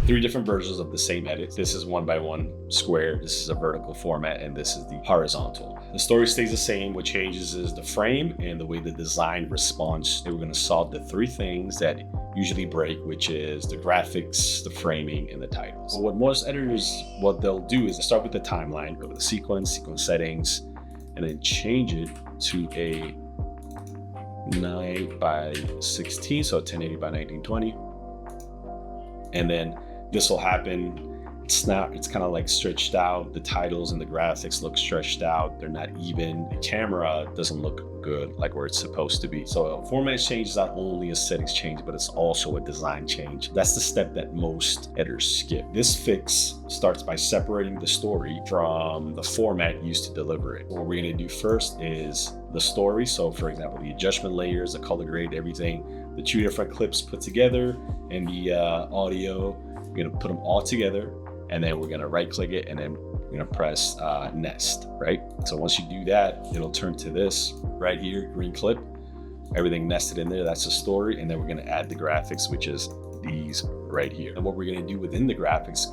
three different versions of the same edit. This is 1x1 square, this is a vertical format, and this is the horizontal. The story stays the same. What changes is the frame and the way the design responds. We're going to solve the three things that usually break, which is the graphics, the framing, and the titles. So what most editors, what they'll do is start with the timeline, go to the sequence settings, and then change it to a 9x16, so 1080 by 1920. And then this will happen. It's kind of like stretched out. The titles and the graphics look stretched out. They're not even. The camera doesn't look good like where it's supposed to be. So a format change is not only a settings change, but it's also a design change. That's the step that most editors skip. This fix starts by separating the story from the format used to deliver it. What we're going to do first is the story. So for example, the adjustment layers, the color grade, everything, the two different clips put together, and the audio, we're going to put them all together. And then we're gonna right click it, and then we're gonna press nest, right? So once you do that, it'll turn to this right here, green clip, everything nested in there, that's the story. And then we're gonna add the graphics, which is these right here. And what we're gonna do within the graphics,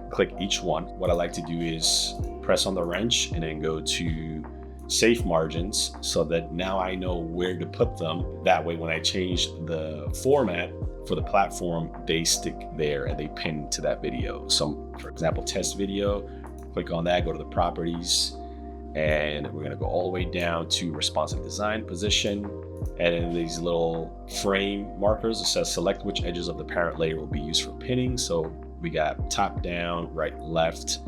click each one. What I like to do is press on the wrench and then go to safe margins, so that now I know where to put them. That way, when I change the format for the platform, they stick there and they pin to that video. So for example, test video, click on that, go to the properties, and we're gonna go all the way down to responsive design position. And in these little frame markers, it says select which edges of the parent layer will be used for pinning. So we got top down, right, left.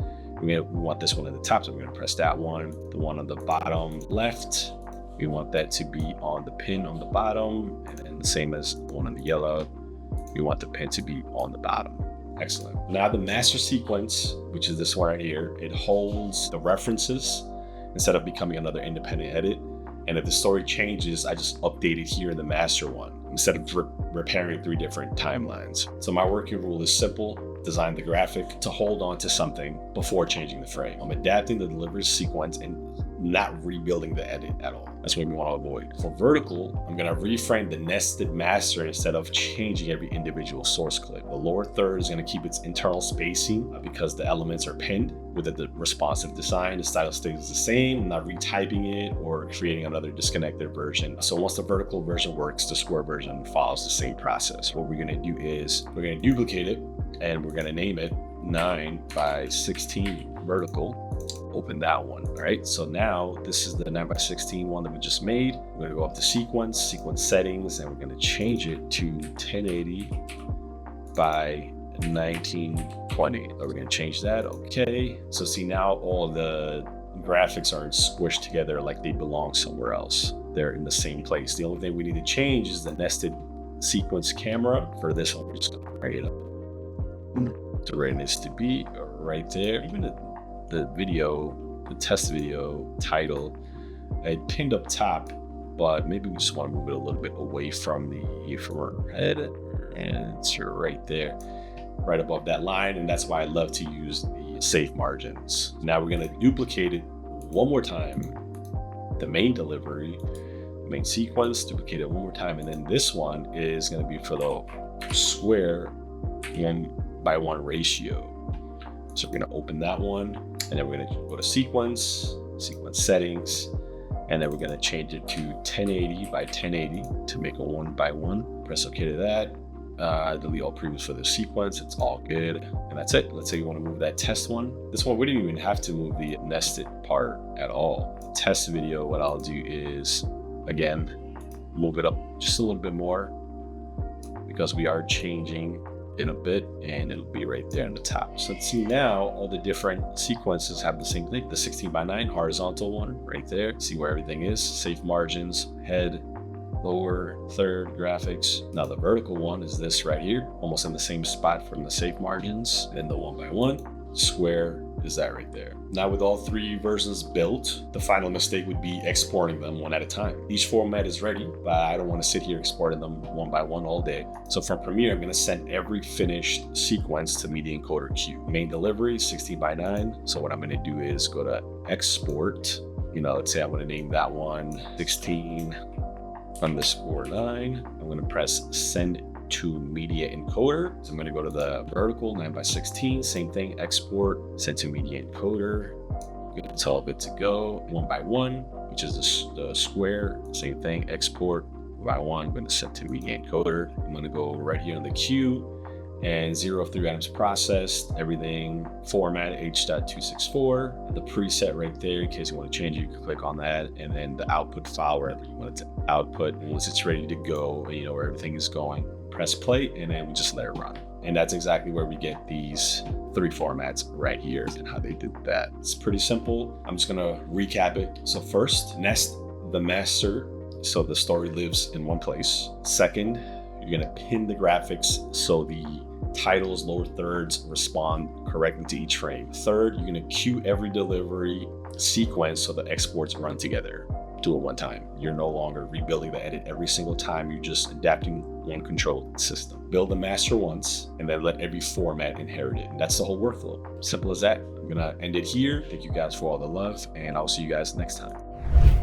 We want this one at the top, so we're gonna press that one. The one on the bottom left, we want that to be on the pin on the bottom, and then the same as the one on the yellow, we want the pin to be on the bottom. Excellent. Now the master sequence, which is this one right here, it holds the references instead of becoming another independent edit. And if the story changes, I just update it here in the master one instead of repairing three different timelines. So my working rule is simple: design the graphic to hold on to something before changing the frame. I'm adapting the delivery sequence and not rebuilding the edit at all. That's what we want to avoid. For vertical, I'm gonna reframe the nested master instead of changing every individual source clip. The lower third is gonna keep its internal spacing because the elements are pinned. With the responsive design, the style stays the same. I'm not retyping it or creating another disconnected version. So once the vertical version works, the square version follows the same process. What we're gonna do is we're gonna duplicate it, and we're gonna name it 9x16 vertical. Open that one. All right, so now this is the 9x16 one that we just made. We're gonna go up to sequence settings, and we're gonna change it to 1080 by 1920. So we're gonna change that. Okay, so see, now all the graphics aren't squished together like they belong somewhere else. They're in the same place. The only thing we need to change is the nested sequence camera. For this one, we're just gonna bring it up to where it needs to be, right there. Even the video, the test video title, I pinned up top, but maybe we just want to move it a little bit away from our head, and it's right there, right above that line. And that's why I love to use the safe margins. Now we're going to duplicate it one more time, the main delivery, main sequence, duplicate it one more time, and then this one is going to be for the square 1x1 ratio. So we're going to open that one, and then we're going to go to sequence settings, and then we're going to change it to 1080 by 1080 to make a 1x1. Press OK to that. Delete all previews for the sequence. It's all good, and that's it. Let's say you want to move that test one. This one we didn't even have to move the nested part at all. Test video, what I'll do is, again, move it up just a little bit more because we are changing in a bit, and it'll be right there on the top. So let's see, now all the different sequences have the same thing. The 16:9 horizontal one right there. See where everything is. Safe margins, head, lower third, graphics. Now the vertical one is this right here, almost in the same spot from the safe margins. And the 1x1 square is that right there. Now with all three versions built, the final mistake would be exporting them one at a time. Each format is ready, but I don't want to sit here exporting them one by one all day. So from Premiere, I'm going to send every finished sequence to Media Encoder queue. Main delivery, 16:9. So what I'm going to do is go to export. Let's say I'm going to name that one 16_9. I'm going to press send to Media Encoder. So I'm going to go to the vertical 9:16, same thing, export, send to Media Encoder. It's all good to go. 1:1, which is the square, same thing, export. 1:1, I'm going to set to Media Encoder. I'm going to go right here on the queue, and 0 of 3 items processed, everything format H.264. The preset right there, in case you want to change it, you can click on that, and then the output file wherever you want it to output. Once it's ready to go, you know where everything is going, press play, and then we just let it run. And that's exactly where we get these 3 formats right here and how they did that. It's pretty simple. I'm just gonna recap it. So first, nest the master so the story lives in one place. Second, you're gonna pin the graphics so the titles, lower thirds respond correctly to each frame. Third, you're gonna queue every delivery sequence so the exports run together. Do it one time. You're no longer rebuilding the edit every single time. You're just adapting one control system. Build the master once and then let every format inherit it. And that's the whole workflow. Simple as that. I'm gonna end it here. Thank you guys for all the love, and I'll see you guys next time.